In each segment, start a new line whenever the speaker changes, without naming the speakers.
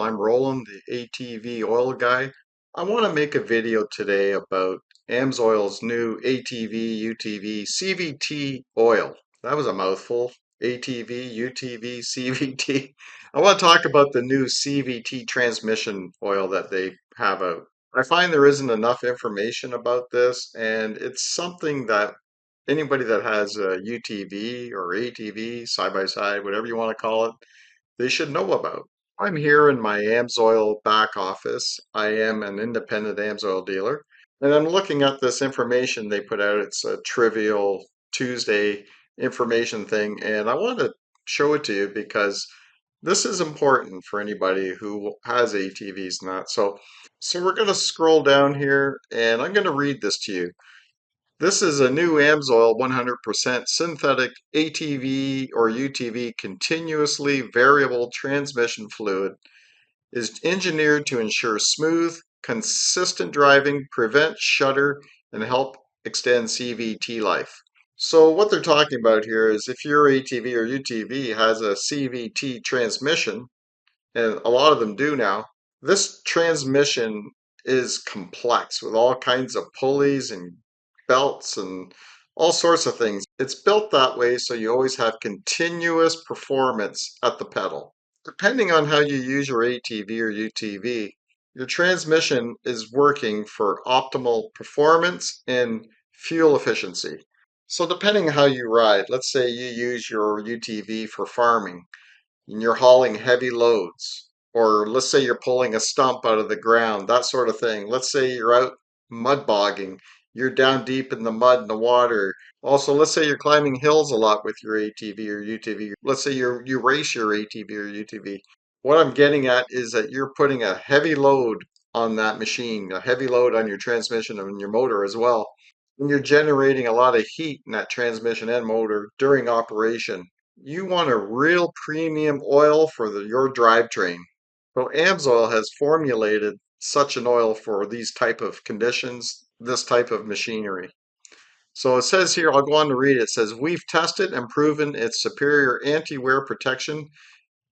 I'm Roland, the ATV oil guy. I want to make a video today about AMSOIL's new ATV, UTV, CVT oil. That was a mouthful. ATV, UTV, CVT. I want to talk about the new CVT transmission oil that they have out. I find there isn't enough information about this, and it's something that anybody that has a UTV or ATV, side by side, whatever you want to call it, they should know about. I'm here in my AMSOIL back office. I am an independent AMSOIL dealer, and I'm looking at this information they put out. It's a trivial Tuesday information thing, and I want to show it to you because this is important for anybody who has ATVs and that. So we're going to scroll down here, and I'm going to read this to you. This is a new AMSOIL 100% synthetic ATV or UTV continuously variable transmission fluid is engineered to ensure smooth, consistent driving, prevent shudder, and help extend CVT life. So what they're talking about here is if your ATV or UTV has a CVT transmission, and a lot of them do now, this transmission is complex with all kinds of pulleys and belts and all sorts of things. It's built that way so you always have continuous performance at the pedal. Depending on how you use your ATV or UTV, your transmission is working for optimal performance and fuel efficiency. So depending on how you ride, let's say you use your UTV for farming and you're hauling heavy loads, or let's say you're pulling a stump out of the ground, that sort of thing. Let's say you're out mud bogging, you're down deep in the mud and the water. Also, let's say you're climbing hills a lot with your ATV or UTV. Let's say you race your ATV or UTV. What I'm getting at is that you're putting a heavy load on that machine, a heavy load on your transmission and your motor as well. And you're generating a lot of heat in that transmission and motor during operation. You want a real premium oil for your drivetrain. So AMSOIL has formulated such an oil for these type of conditions, this type of machinery. So it says here, I'll go on to read it. It says, we've tested and proven its superior anti-wear protection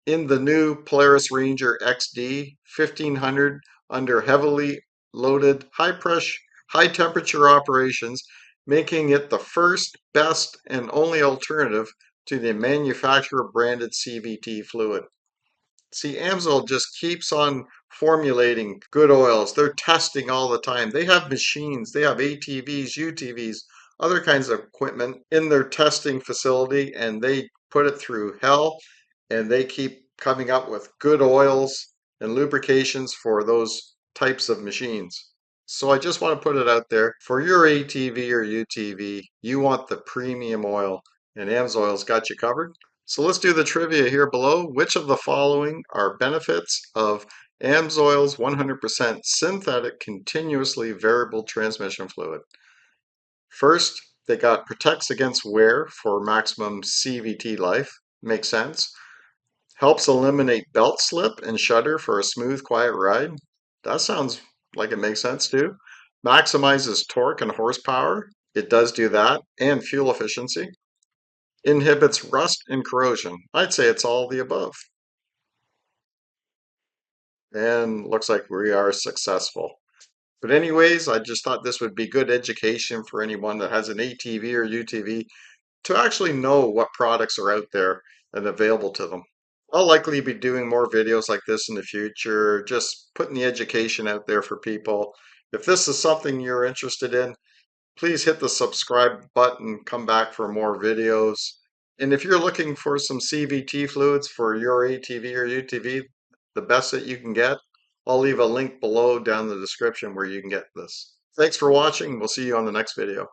in the new Polaris Ranger XD 1500 under heavily loaded, high pressure, high temperature operations, making it the first, best, and only alternative to the manufacturer branded CVT fluid. See, AMSOIL just keeps on formulating good oils. They're testing all the time. They have machines, they have ATVs, UTVs, other kinds of equipment in their testing facility, and they put it through hell, and they keep coming up with good oils and lubrications for those types of machines. So I just want to put it out there. For your ATV or UTV, you want the premium oil, and AMSOIL's got you covered. So let's do the trivia here below. Which of the following are benefits of AMSOIL's 100% synthetic continuously variable transmission fluid? First, they got protects against wear for maximum CVT life. Makes sense. Helps eliminate belt slip and shudder for a smooth, quiet ride. That sounds like it makes sense too. Maximizes torque and horsepower. It does do that. And fuel efficiency. Inhibits rust and corrosion. I'd say it's all the above. And looks like we are successful. But anyways, I just thought this would be good education for anyone that has an ATV or UTV to actually know what products are out there and available to them. I'll likely be doing more videos like this in the future, just putting the education out there for people. If this is something you're interested in, please hit the subscribe button, come back for more videos. And if you're looking for some CVT fluids for your ATV or UTV, the best that you can get, I'll leave a link below down in the description where you can get this. Thanks for watching. We'll see you on the next video.